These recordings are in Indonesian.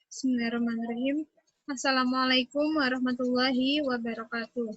Bismillahirrahmanirrahim. Assalamualaikum warahmatullahi wabarakatuh.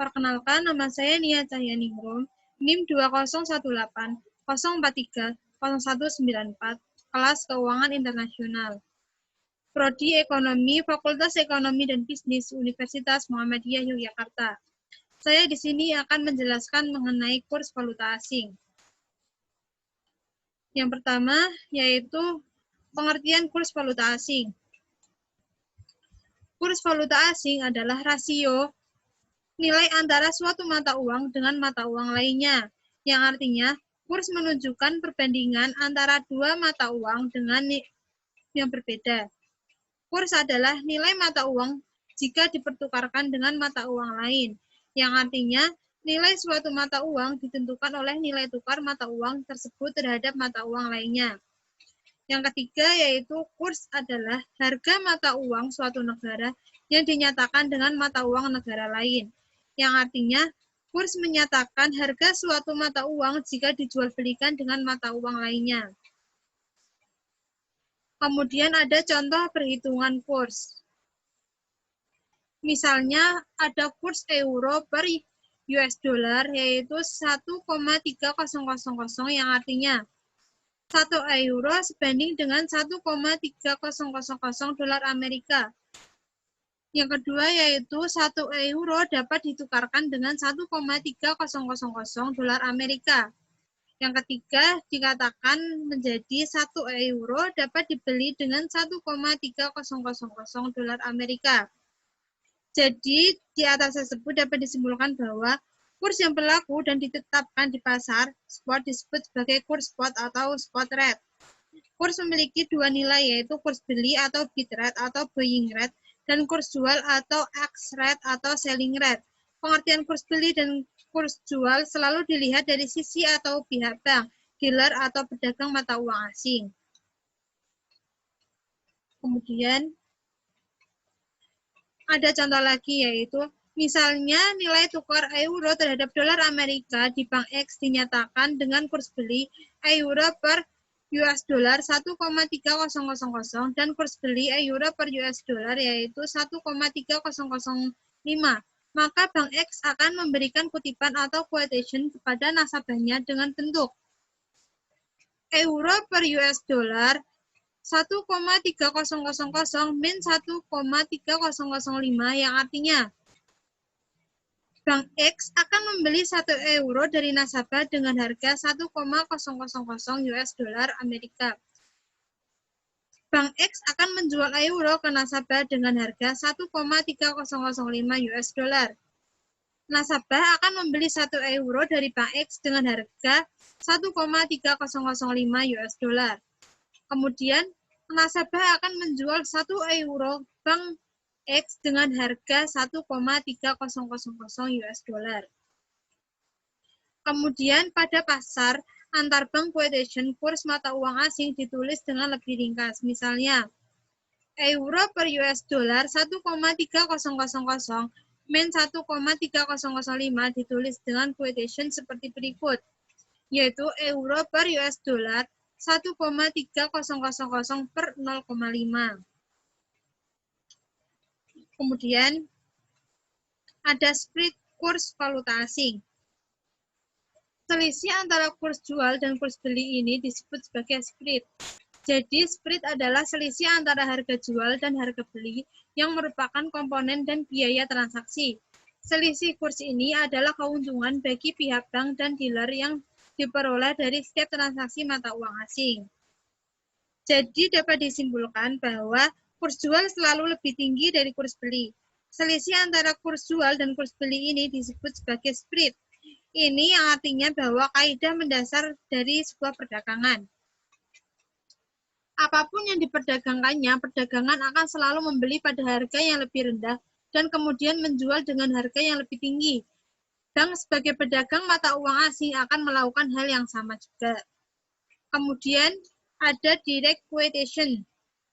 Perkenalkan, nama saya Nia Cahyaningrum, NIM 20180430194, kelas Keuangan Internasional. Prodi Ekonomi, Fakultas Ekonomi dan Bisnis, Universitas Muhammadiyah Yogyakarta. Saya di sini akan menjelaskan mengenai kurs valuta asing. Yang pertama, yaitu pengertian kurs valuta asing. Kurs valuta asing adalah rasio nilai antara suatu mata uang dengan mata uang lainnya, yang artinya kurs menunjukkan perbandingan antara dua mata uang dengan yang berbeda. Kurs adalah nilai mata uang jika dipertukarkan dengan mata uang lain, yang artinya nilai suatu mata uang ditentukan oleh nilai tukar mata uang tersebut terhadap mata uang lainnya. Yang ketiga yaitu kurs adalah harga mata uang suatu negara yang dinyatakan dengan mata uang negara lain, yang artinya kurs menyatakan harga suatu mata uang jika dijual belikan dengan mata uang lainnya. Kemudian ada contoh perhitungan kurs. Misalnya ada kurs euro per US dollar yaitu 1,3000 yang artinya 1 euro sebanding dengan 1,3000 dolar Amerika. Yang kedua yaitu 1 euro dapat ditukarkan dengan 1,3000 dolar Amerika. Yang ketiga dikatakan menjadi 1 euro dapat dibeli dengan 1,3000 dolar Amerika. Jadi di atas tersebut dapat disimpulkan bahwa kurs yang berlaku dan ditetapkan di pasar spot disebut sebagai kurs spot atau spot rate. Kurs memiliki dua nilai yaitu kurs beli atau bid rate atau buying rate dan kurs jual atau ask rate atau selling rate. Pengertian kurs beli dan kurs jual selalu dilihat dari sisi atau pihak bank, dealer atau pedagang mata uang asing. Kemudian ada contoh lagi yaitu misalnya nilai tukar euro terhadap dolar Amerika di Bank X dinyatakan dengan kurs beli euro per US dollar 1,3000 dan kurs beli euro per US dollar yaitu 1,3005. Maka Bank X akan memberikan kutipan atau quotation kepada nasabahnya dengan bentuk euro per US dollar 1,3000 min 1,3005 yang artinya Bank X akan membeli 1 euro dari nasabah dengan harga 1,000 US dollar Amerika. Bank X akan menjual euro ke nasabah dengan harga 1,3005 US dollar. Nasabah akan membeli 1 euro dari Bank X dengan harga 1,3005 US dollar. Kemudian, nasabah akan menjual 1 euro Bank X dengan harga 1,3000 US dollar. Kemudian, pada pasar, antar bank quotation kurs mata uang asing ditulis dengan lebih ringkas. Misalnya, euro per US dollar 1,3000 min 1,3005 ditulis dengan quotation seperti berikut, yaitu euro per US dollar 1,3000 per 0,5. Kemudian ada spread kurs valuta asing. Selisih antara kurs jual dan kurs beli ini disebut sebagai spread. Jadi spread adalah selisih antara harga jual dan harga beli yang merupakan komponen dan biaya transaksi. Selisih kurs ini adalah keuntungan bagi pihak bank dan dealer yang diperoleh dari setiap transaksi mata uang asing. Jadi dapat disimpulkan bahwa kurs jual selalu lebih tinggi dari kurs beli. Selisih antara kurs jual dan kurs beli ini disebut sebagai spread. Ini yang artinya bahwa kaidah mendasar dari sebuah perdagangan. Apapun yang diperdagangkannya, perdagangan akan selalu membeli pada harga yang lebih rendah dan kemudian menjual dengan harga yang lebih tinggi. Bank sebagai pedagang mata uang asing akan melakukan hal yang sama juga. Kemudian ada direct quotation.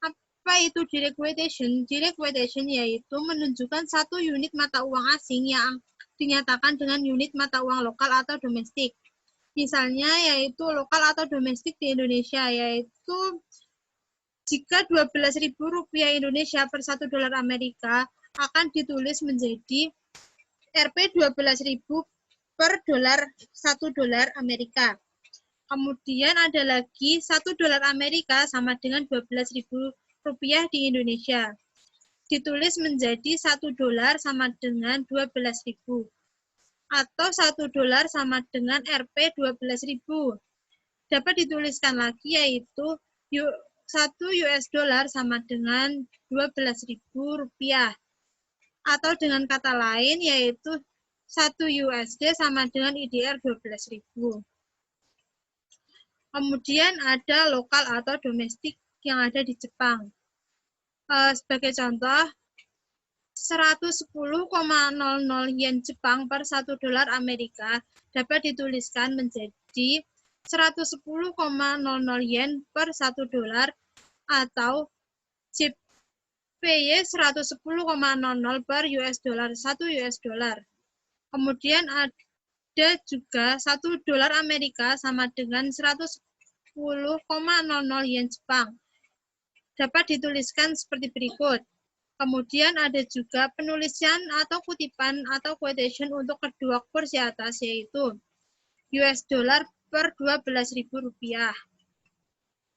Apa itu direct quotation? Direct quotation yaitu menunjukkan satu unit mata uang asing yang dinyatakan dengan unit mata uang lokal atau domestik. Misalnya yaitu lokal atau domestik di Indonesia, yaitu Jika Rp12.000 Indonesia per 1 dolar Amerika akan ditulis menjadi Rp 12.000 per dolar 1 dolar Amerika. Kemudian ada lagi 1 dolar Amerika sama dengan Rp12.000 di Indonesia. Ditulis menjadi 1 dolar sama dengan 12.000. Atau 1 dolar sama dengan Rp 12.000. Dapat dituliskan lagi yaitu 1 US dollar sama dengan Rp12.000. Atau dengan kata lain yaitu 1 USD sama dengan IDR 12.000. Kemudian ada lokal atau domestik yang ada di Jepang. Sebagai contoh, 110,00 yen Jepang per 1 dolar Amerika dapat dituliskan menjadi 110,00 yen per 1 dolar atau JPY 110,00 per US dollar, 1 US dollar. Kemudian ada juga 1 dolar Amerika sama dengan 110,00 yen Jepang. Dapat dituliskan seperti berikut. Kemudian ada juga penulisan atau kutipan atau quotation untuk kedua kurs di atas, yaitu US dollar per Rp12.000.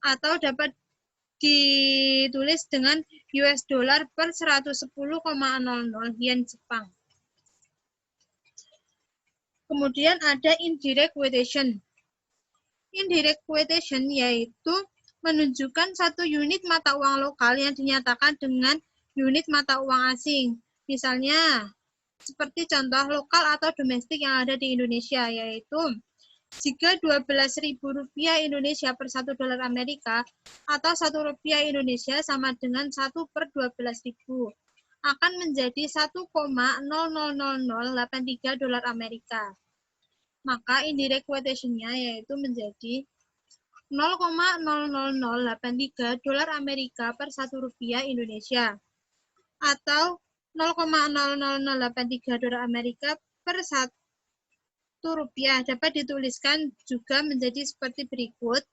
Atau dapat ditulis dengan US dollar per 110,00 yen Jepang. Kemudian ada indirect quotation. Indirect quotation yaitu menunjukkan satu unit mata uang lokal yang dinyatakan dengan unit mata uang asing. Misalnya, seperti contoh lokal atau domestik yang ada di Indonesia, yaitu jika Rp12.000 Indonesia per 1 dolar Amerika atau Rp1 Indonesia sama dengan 1 per 12.000 akan menjadi 1,000083 dolar Amerika. Maka indirect quotation-nya yaitu menjadi 0,00083 dolar Amerika per 1 rupiah Indonesia atau 0,00083 dolar Amerika per 1 rupiah. Dapat dituliskan juga menjadi seperti berikut.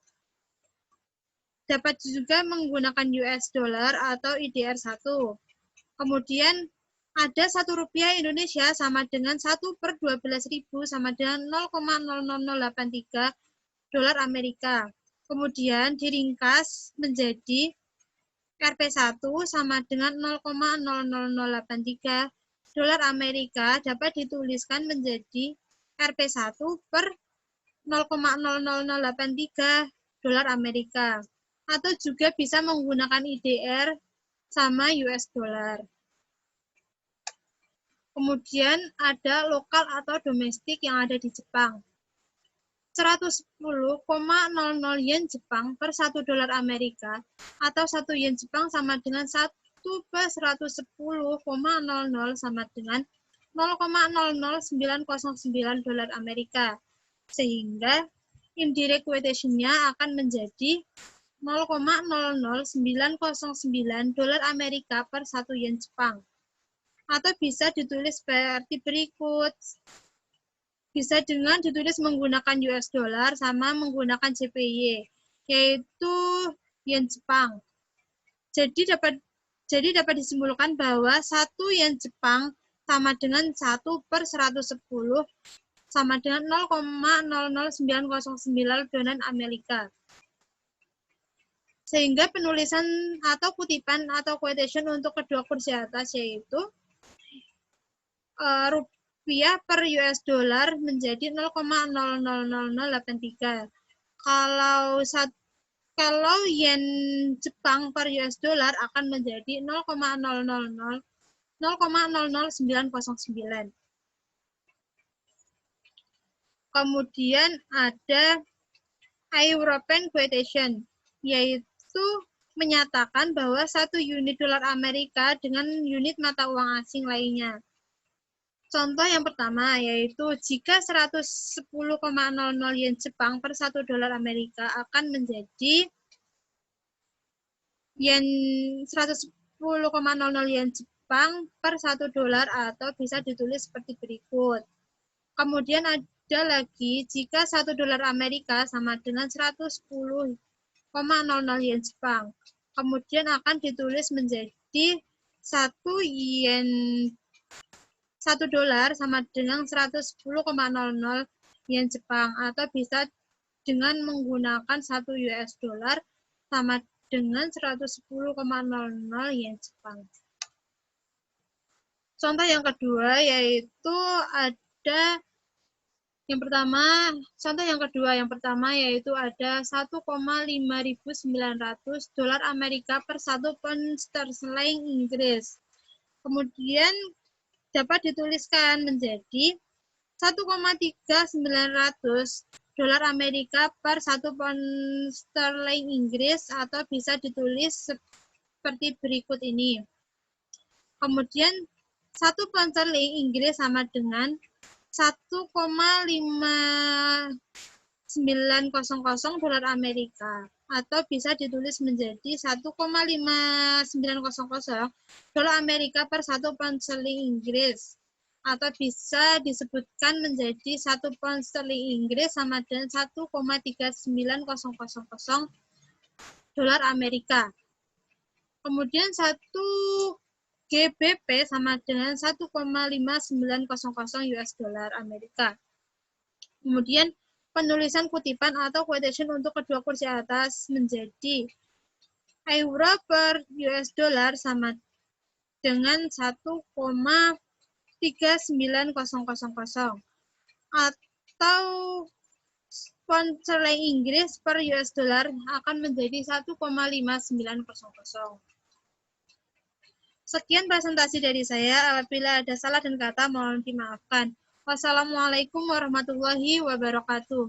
Dapat juga menggunakan US dollar atau IDR1. Kemudian ada 1 rupiah Indonesia sama dengan 1 per 12.000 sama dengan 0,00083 dolar Amerika. Kemudian diringkas menjadi Rp1 sama dengan 0,00083 dolar Amerika dapat dituliskan menjadi Rp1 per 0,00083 dolar Amerika. Atau juga bisa menggunakan IDR sama US dollar. Kemudian ada lokal atau domestik yang ada di Jepang. 110,00 yen Jepang per 1 dolar Amerika atau 1 yen Jepang sama dengan 1 per 110,00 sama dengan 0,00909 dolar Amerika. Sehingga indirect quotation-nya akan menjadi 0,00909 dolar Amerika per 1 yen Jepang. Atau bisa ditulis seperti berikut. Bisa dengan ditulis menggunakan US dollar sama menggunakan JPY, yaitu yen Jepang. Jadi dapat disimpulkan bahwa 1 yen Jepang sama dengan 1 per 110 sama dengan 0,00909 dolar Amerika. Sehingga penulisan atau kutipan atau quotation untuk kedua kurs di atas yaitu rupiah per US dollar menjadi 0,00083. Kalau yen Jepang per US dollar akan menjadi 0,00909. Kemudian ada European quotation, yaitu menyatakan bahwa 1 unit dolar Amerika dengan unit mata uang asing lainnya. Contoh yang pertama yaitu jika 110,00 yen Jepang per 1 dolar Amerika akan menjadi yen 110,00 yen Jepang per 1 dolar atau bisa ditulis seperti berikut. Kemudian ada lagi jika 1 dolar Amerika sama dengan 110,00 yen Jepang. kemudian akan ditulis menjadi 1 dolar sama dengan 110,00 yen Jepang, atau bisa dengan menggunakan 1 US dollar sama dengan 110,00 yen Jepang. Contoh yang kedua yaitu ada yang pertama yaitu ada 1,5900 dolar Amerika per 1 pound sterling Inggris. Kemudian dapat dituliskan menjadi 1,3900 dolar Amerika per 1 pound sterling Inggris, atau bisa ditulis seperti berikut ini. Kemudian 1 pound sterling Inggris sama dengan 1,5900 dolar Amerika, atau bisa ditulis menjadi 1,5900 dolar Amerika per 1 pound sterling Inggris, atau bisa disebutkan menjadi 1 pound sterling Inggris sama dengan 1,3900 dolar Amerika. Kemudian 1 GBP sama dengan 1,5900 US dollar Amerika. Kemudian penulisan kutipan atau quotation untuk kedua kursi atas menjadi euro per US dollar sama dengan 1,39000, atau pound sterling Inggris per US dollar akan menjadi 1,5900. Sekian presentasi dari saya. Apabila ada salah dan kata, mohon dimaafkan. Wassalamualaikum warahmatullahi wabarakatuh.